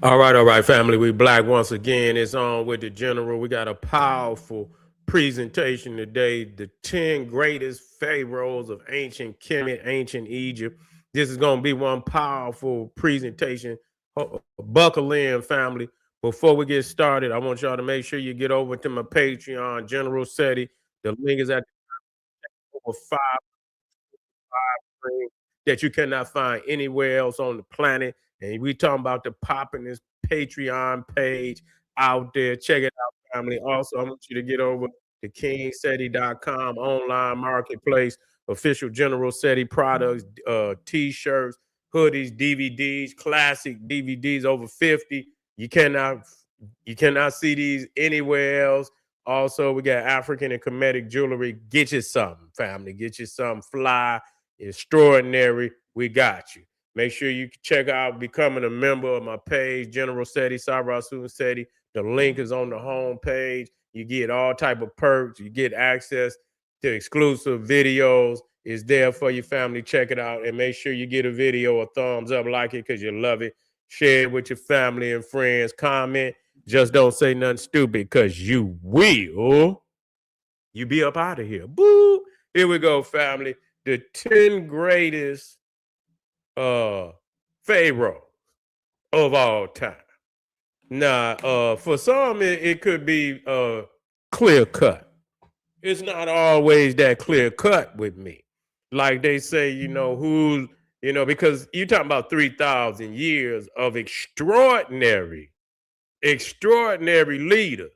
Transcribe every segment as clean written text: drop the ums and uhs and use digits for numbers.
All right, family. We black once again. It's on with the general. We got a powerful presentation today. The 10 greatest pharaohs of ancient Kemet, ancient Egypt. This is going to be one powerful presentation. Buckle in, family. Before we get started, I want y'all to make sure you get over to my Patreon, General Seti. The link is at over five that you cannot find anywhere else on the planet. And we talking about the popping this Patreon page out there. Check it out, family. Also, I want you to get over to kingseti.com online marketplace, official General Seti products, t-shirts, hoodies, DVDs, classic DVDs over 50. You cannot see these anywhere else. Also, we got African and Kemetic jewelry. Get you something, family. Get you something fly, extraordinary. We got you. Make sure you check out becoming a member of my page, General Seti, Pharaohs Seti. The link is on the home page. You get all type of perks. You get access to exclusive videos. It's there for your family. Check it out and make sure you get a video a thumbs up, like it because you love it. Share it with your family and friends. Comment. Just don't say nothing stupid because you will. You be up out of here. Boo. Here we go, family. The 10 greatest pharaohs of all time. Now, for some, it could be clear cut. It's not always that clear cut with me. Like they say, because you're talking about 3,000 years of extraordinary leaders.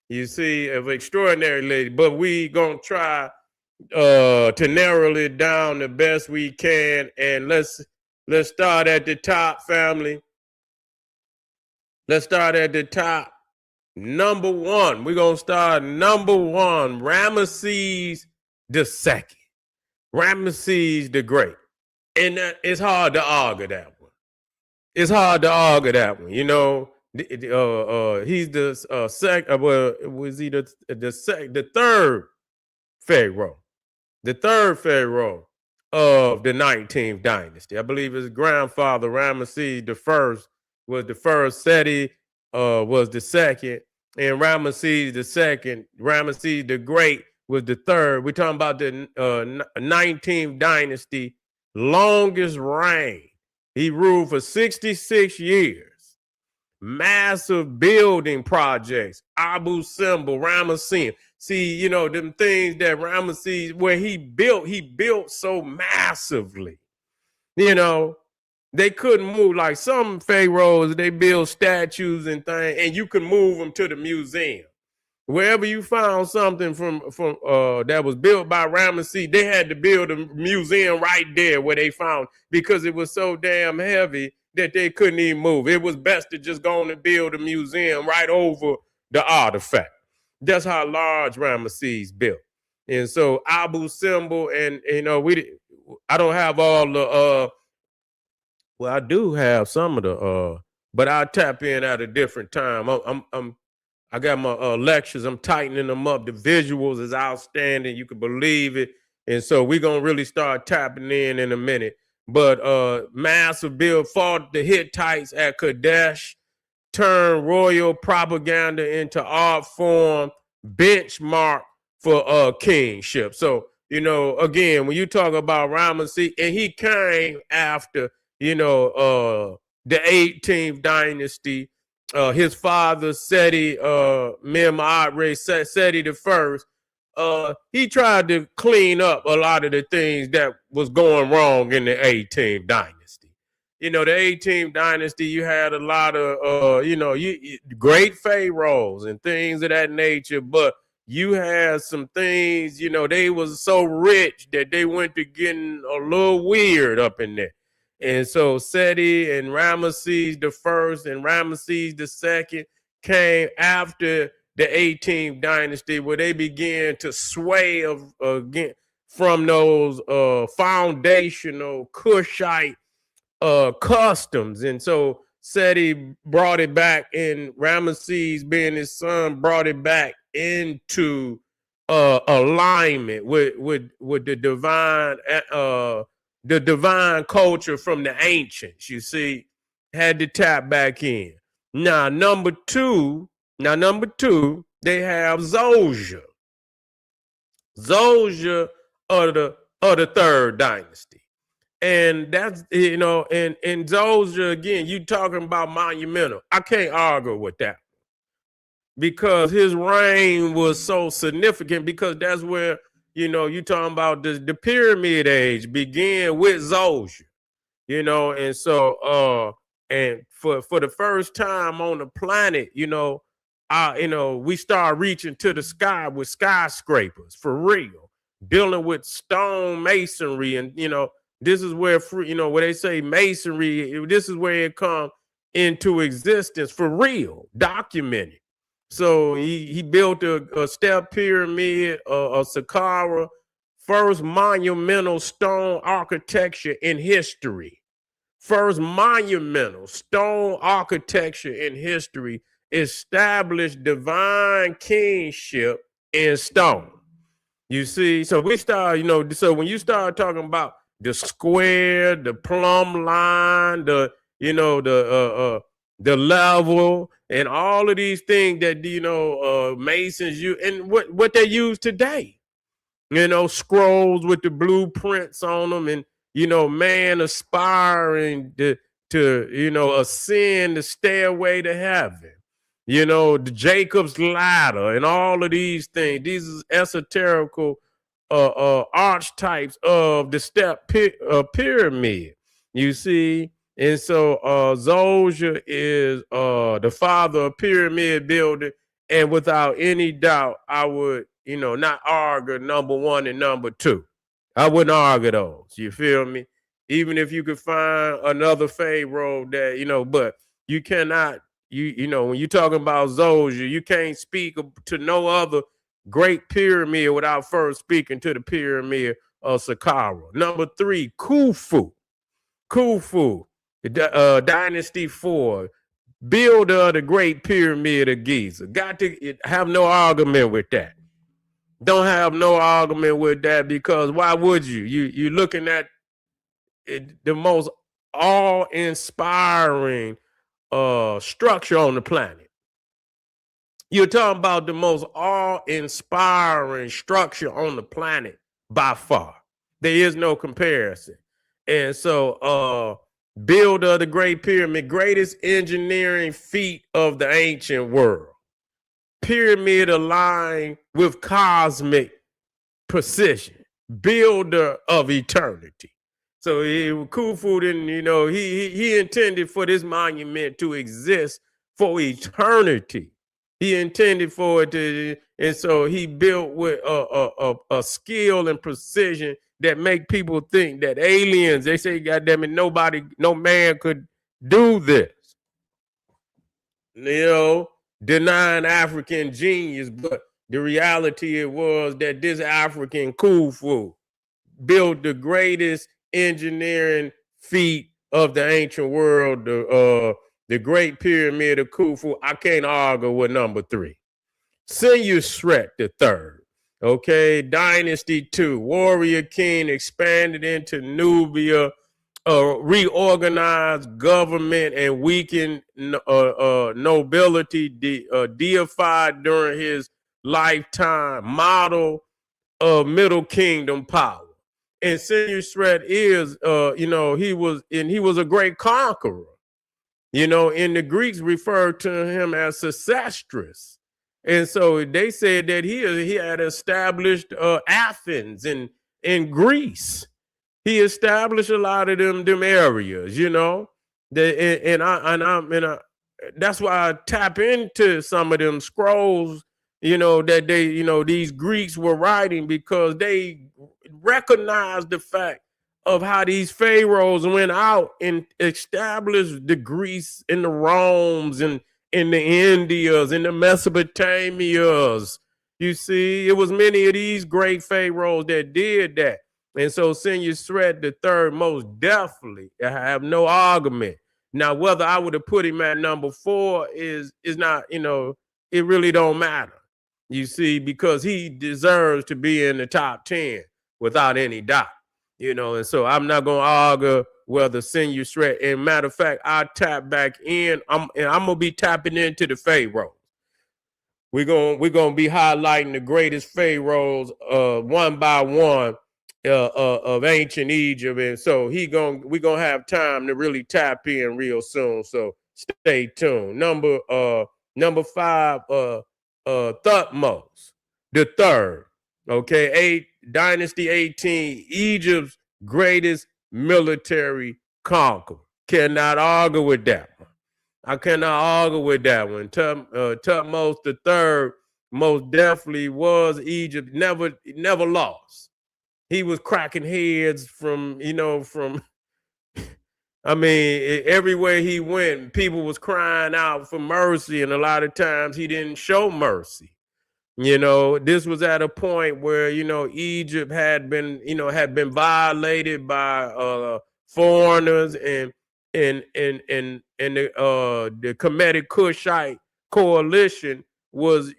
You see, of extraordinary leaders, but we gonna try to narrow it down the best we can, and let's start at the top, family. Let's start at the top. Number one, we're gonna start number one, Ramesses II, Ramesses the Great, and it's hard to argue that one. It's hard to argue that one, you know. He's the third pharaoh, the third pharaoh of the 19th dynasty. I believe his grandfather Ramesses I was the first, Seti was the second, and Ramesses II, Ramesses the Great, was the third. We're talking about the 19th dynasty, longest reign. He ruled for 66 years. Massive building projects, Abu Simbel, Ramesses. See, you know, them things that Ramesses, where he built so massively. You know, they couldn't move. Like some pharaohs, they build statues and things, and you can move them to the museum. Wherever you found something from that was built by Ramesses, they had to build a museum right there where they found, because it was so damn heavy that they couldn't even move. It was best to just go on and build a museum right over the artifact. That's how large Ramesses built. And so Abu Simbel, and you know, I don't have all the well, I do have some of the but I'll tap in at a different time. I got my lectures. I'm tightening them up. The visuals is outstanding. You can believe it. And so we're going to really start tapping in a minute. But massive build fought the Hittites at Kadesh, turned royal propaganda into art form, benchmark for kingship. So, you know, again, when you talk about Ramesses, and he came after, you know, the 18th dynasty, his father Seti Seti I, he tried to clean up a lot of the things that was going wrong in the 18th dynasty. You know, the 18th dynasty, you had a lot of great pharaohs and things of that nature, but you had some things, you know, they was so rich that they went to getting a little weird up in there. And so Seti and Ramesses I and Ramesses II came after the 18th dynasty, where they began to sway again from those foundational Kushite customs. And so Seti brought it back, and Ramesses, being his son, brought it back into alignment with the divine culture from the ancients. You see, had to tap back in. Now, number two, they have Djoser. Djoser of the third dynasty. And that's, and Djoser, again, you talking about monumental. I can't argue with that because his reign was so significant, because that's where, you talking about the pyramid age began with Djoser, and so and for the first time on the planet, we start reaching to the sky with skyscrapers for real, dealing with stone masonry, and this is where where they say masonry, this is where it comes into existence for real, documented. So he built a step pyramid, a Saqqara, first monumental stone architecture in history. First monumental stone architecture in history established divine kingship in stone. You see, so we start, so when you start talking about the square, the plumb line, the level, and all of these things that masons use, and what they use today, scrolls with the blueprints on them, and man aspiring to ascend the stairway to heaven, the Jacob's ladder, and all of these things. These is esoterical archetypes of the step pyramid, you see. And so Djoser is the father of pyramid building, and without any doubt, I would not argue number one and number two. I wouldn't argue those. You feel me? Even if you could find another pharaoh that but you cannot. When you're talking about Djoser, you can't speak to no other great pyramid without first speaking to the pyramid of Saqqara. Number three, Khufu, Dynasty 4, builder of the Great Pyramid of Giza. Got to have no argument with that. Don't have no argument with that, because why would you? You're looking at the most awe-inspiring structure on the planet. You're talking about the most awe-inspiring structure on the planet by far. There is no comparison. And so builder of the Great Pyramid, greatest engineering feat of the ancient world. Pyramid aligned with cosmic precision, builder of eternity. So Khufu didn't, he intended for this monument to exist for eternity. He intended for it to, and so he built with a skill and precision that make people think that aliens, they say, goddamn it, no man could do this. Denying African genius, but the reality it was that this African Khufu built the greatest engineering feat of the ancient world, the Great Pyramid of Khufu. I can't argue with number three. Senusret III, okay, Dynasty 2, warrior king, expanded into Nubia, reorganized government and weakened nobility, deified during his lifetime, model of Middle Kingdom power. And Senusret is, he was a great conqueror. And the Greeks referred to him as Sesostris. And so they said that he had established Athens in Greece. He established a lot of them areas, that's why I tap into some of them scrolls, that they, these Greeks were writing, because they recognized the fact of how these pharaohs went out and established the Greece and the Romes and in the Indias and the Mesopotamias. You see, it was many of these great pharaohs that did that. And so Senusret III most definitely, I have no argument. Now, whether I would have put him at number 4 is not, it really don't matter. You see, because he deserves to be in the top 10 without any doubt. And so I'm not going to argue the Senusret. And matter of fact, I tap back in. I'm gonna be tapping into the Pharaohs. We're gonna be highlighting the greatest pharaohs one by one of ancient Egypt, and so we're gonna have time to really tap in real soon. So stay tuned. Number 5, Thutmose III. Okay, Dynasty 18, Egypt's greatest military conqueror. Cannot argue with that. I cannot argue with that one. Thutmose III most definitely was Egypt. Never lost. He was cracking heads from. I mean, everywhere he went, people was crying out for mercy, and a lot of times he didn't show mercy. This was at a point where Egypt had been violated by foreigners, and the Kemetic Kushite coalition was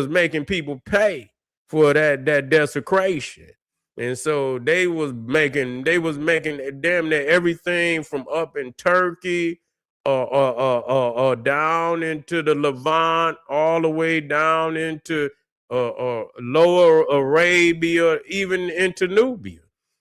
making people pay for that desecration. And so they was making damn near everything from up in Turkey down into the Levant, all the way down into Lower Arabia, even into Nubia.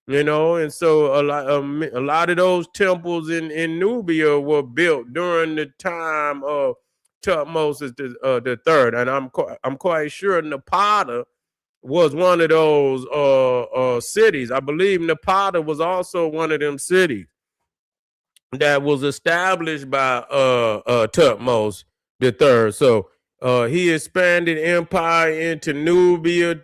And so a lot of those temples in Nubia were built during the time of Thutmose the third, and I'm quite sure Napata was one of those cities. I believe Napata was also one of them cities that was established by Thutmose the third. So he expanded empire into Nubia,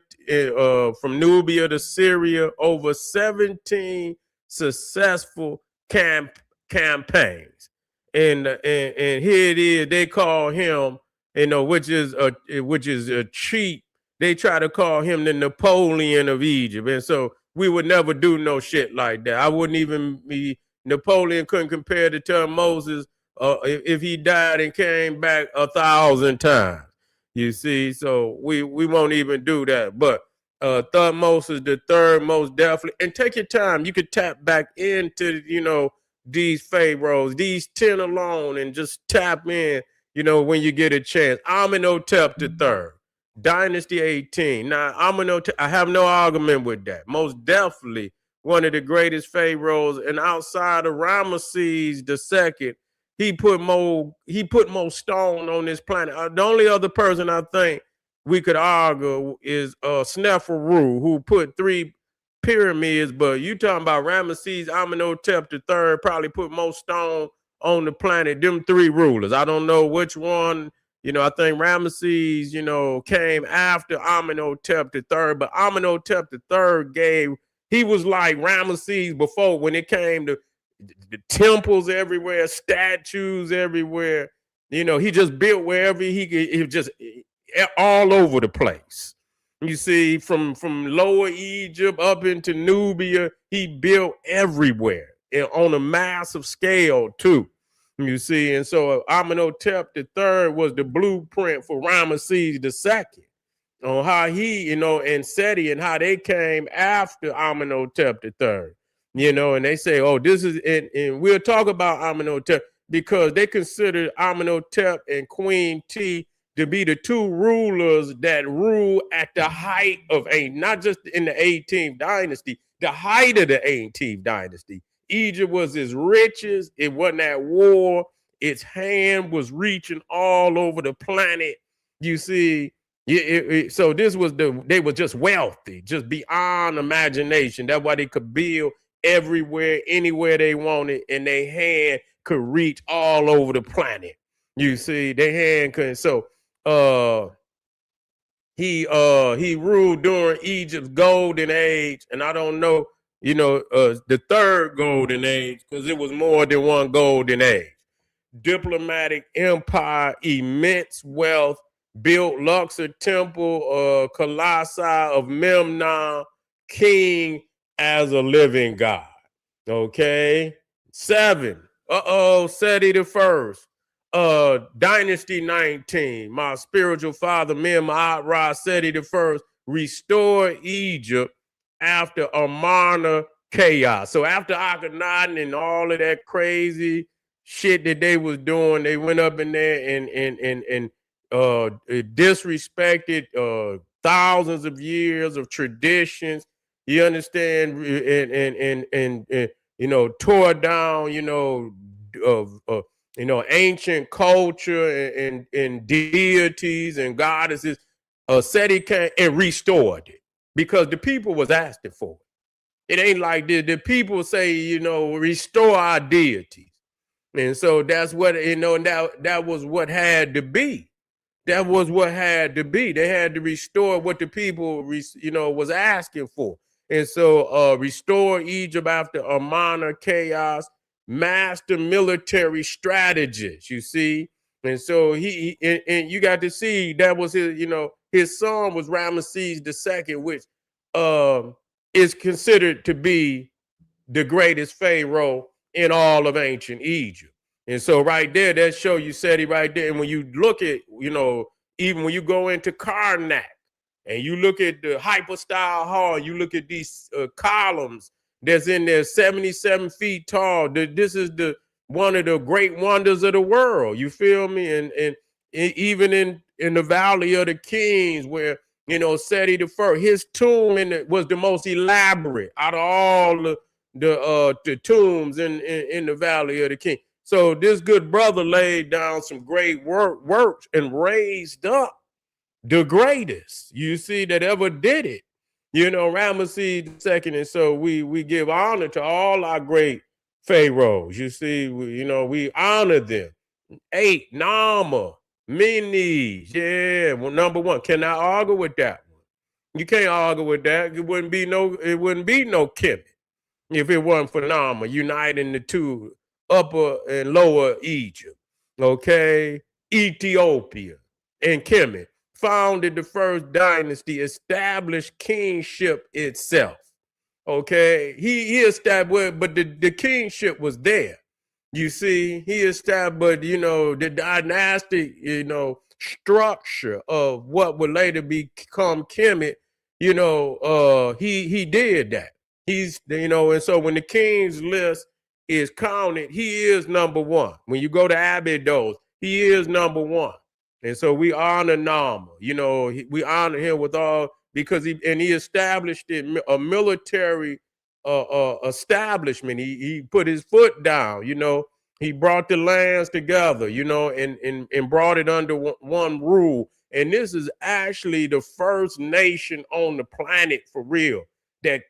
from Nubia to Syria, over 17 successful campaigns. And here it is. They call him, which is a cheat. They try to call him the Napoleon of Egypt, and so we would never do no shit like that. I wouldn't even be. Napoleon couldn't compare to Thutmose if he died and came back 1,000 times. You see, so we won't even do that. But Thutmose is the third most definitely. And take your time. You could tap back into these pharaohs, these 10 alone, and just tap in. When you get a chance. Amenhotep III, Dynasty 18. Now Amenhotep, I have no argument with that. Most definitely one of the greatest pharaohs, and outside of Ramesses II, he put more stone on this planet. The only other person I think we could argue is Sneferu, who put 3 pyramids. But you talking about Ramesses, Amenhotep III probably put more stone on the planet. Them 3 rulers. I don't know which one. I think Ramesses, came after Amenhotep III, but Amenhotep III he was like Ramesses before when it came to the temples everywhere, statues everywhere. He just built wherever he could. He was just all over the place. You see, from Lower Egypt up into Nubia, he built everywhere and on a massive scale too. You see, and so Amenhotep III was the blueprint for Ramesses II. On how he, and Seti and how they came after Amenhotep III, and they say, oh, this is, and we'll talk about Amenhotep because they consider Amenhotep and Queen T to be the 2 rulers that rule at the height of not just in the 18th dynasty, the height of the 18th dynasty. Egypt was its richest. It wasn't at war. Its hand was reaching all over the planet. You see, so this was they were just wealthy, just beyond imagination. That's why they could build everywhere, anywhere they wanted, and their hand could reach all over the planet. You see, their hand could. So he ruled during Egypt's golden age, and I don't know, the third golden age, because it was more than one golden age. Diplomatic empire, immense wealth, built Luxor Temple, Colossi of Memnon, king as a living God. Okay. 7. Seti I. Dynasty 19. My spiritual father, Amenhotep Seti I, restored Egypt after Amarna chaos. So after Akhenaten and all of that crazy shit that they was doing, they went up in there and disrespected thousands of years of traditions. You understand? And you know, tore down, of ancient culture and deities and goddesses. Seti came and restored it because the people was asking for it. It ain't like the people say, restore our deities. And so that's what, and that was what had to be. That was what had to be. They had to restore what the people, was asking for. And so restore Egypt after a minor chaos, master military strategist, you see. And so and you got to see that was his son was Ramesses II, which is considered to be the greatest pharaoh in all of ancient Egypt. And so right there, that show you Seti right there. And when you look at, even when you go into Karnak and you look at the hypostyle hall, you look at these columns that's in there 77 feet tall. This is one of the great wonders of the world. You feel me? And even in the Valley of the Kings, where Seti I, his tomb was the most elaborate out of all the tombs in the Valley of the King. So this good brother laid down some great works and raised up the greatest, you see, that ever did it. Ramesses II. And so we give honor to all our great pharaohs. You see, we honor them. 8, Narmer, Menes, yeah, well, number 1. Cannot argue with that one. You can't argue with that. It wouldn't be no Kemet if it wasn't for Narmer uniting the two, upper and lower Egypt. Okay, Ethiopia and Kemet founded the first dynasty, established kingship itself. Okay, he established, but the kingship was there. You see, he established, but the dynastic, structure of what would later become Kemet. He did that. He's, and so when the king's list is counted, he is number 1. When you go to Abydos, he is number 1. And so we honor Narmer. We honor him with all, because he established a military establishment. He put his foot down. He brought the lands together. And brought it under one rule. And this is actually the first nation on the planet for real that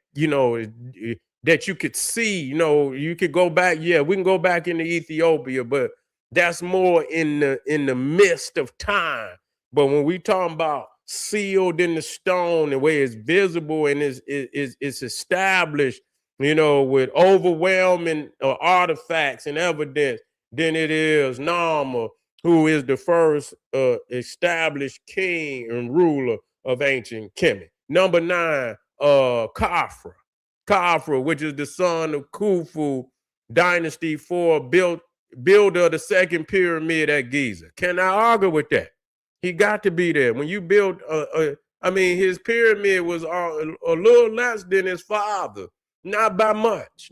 that you could see. You could go back. Yeah, we can go back into Ethiopia, but that's more in the midst of time. But when we talk about sealed in the stone, the way it's visible and it's established, with overwhelming artifacts and evidence, then it is Narmer, who is the first established king and ruler of ancient Kemet. Number 9, Khafre. Khafre, which is the son of Khufu, Dynasty 4, builder of the second pyramid at Giza. Can I argue with that? He got to be there. When you build, his pyramid was a little less than his father. Not by much.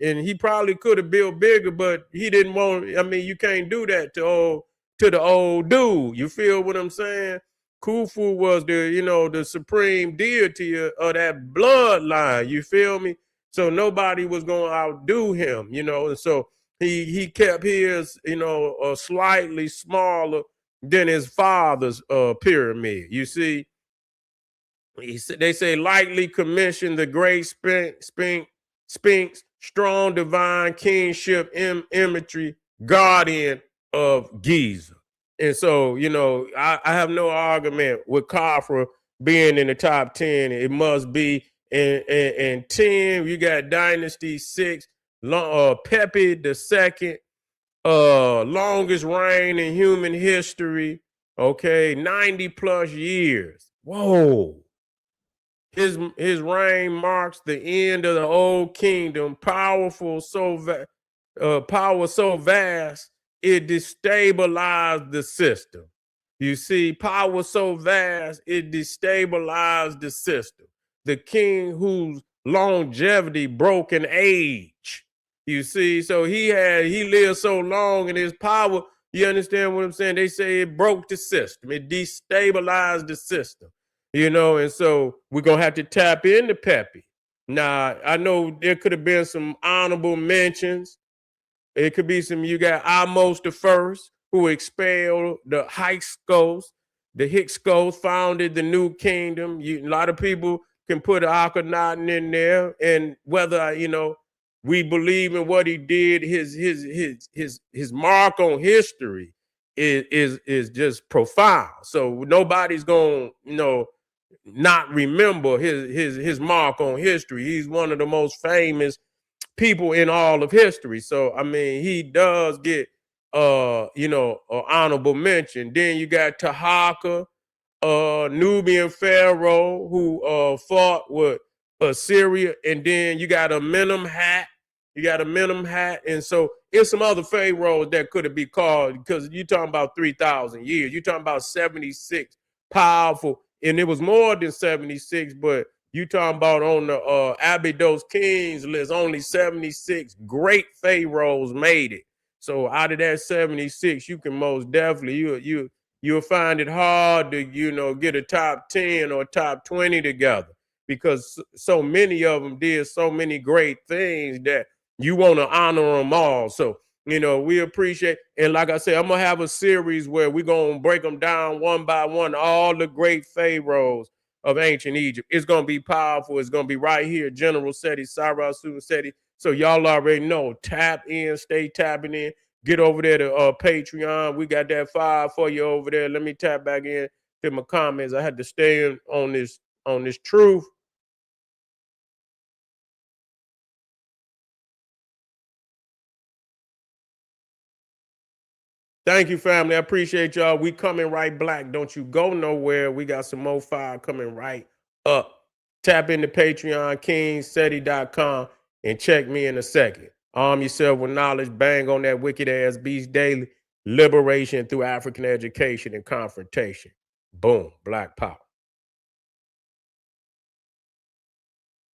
And he probably could have built bigger, but he didn't want, you can't do that to the old dude. You feel what I'm saying? Khufu was the supreme deity of that bloodline. You feel me? So nobody was going to outdo him, and so he kept his, slightly smaller than his father's pyramid. You see, they say lightly commissioned the great Sphinx, strong divine kingship imagery, guardian of Giza. And so, I have no argument with Khafre being in the top 10. It must be in 10. You got Dynasty 6, Pepi II, longest reign in human history. Okay, 90 plus years. Whoa. His reign marks the end of the old kingdom. Power so vast it destabilized the system. You see, power so vast it destabilized the system. the king whose longevity broke in age. You see, so he lived so long in his power. You understand what I'm saying? They say it broke the system, it destabilized the system, and so we're gonna have to tap into Pepi. Now, I know there could have been some honorable mentions. It could be some, you got Thutmose I, who expelled the Hyksos. The Hyksos founded the new kingdom. A lot of people can put Akhenaten in there, and whether, we believe in what he did, his mark on history is just profound. So nobody's gonna, not remember his mark on history. He's one of the most famous people in all of history. So I mean, he does get honorable mention. Then you got Tahaka, Nubian pharaoh who fought with Assyria, and then you got Amenhotep. You got Amenhotep, and so it's some other pharaohs that could have been called, because you're talking about 3,000 years. You're talking about 76 powerful, and it was more than 76, but you talking about on the Abydos Kings list, only 76 great pharaohs made it. So out of that 76, you can most definitely you'll find it hard to get a top 10 or top 20 together, because so many of them did so many great things that you want to honor them all. So we appreciate, and like I said, I'm gonna have a series where we're gonna break them down one by one, all the great pharaohs of ancient Egypt. It's gonna be powerful. It's gonna be right here, General Seti, Pharaohs Seti. So y'all already know. Tap in, stay tapping in. Get over there to Patreon. We got that file for you over there. Let me tap back in to my comments. I had to stay in on this truth. Thank you, family. I appreciate y'all. We coming right black. Don't you go nowhere. We got some more fire coming right up. Tap into Patreon, kingseti.com, and check me in a second. Arm yourself with knowledge. Bang on that wicked ass beast daily. Liberation through African education and confrontation. Boom. Black power.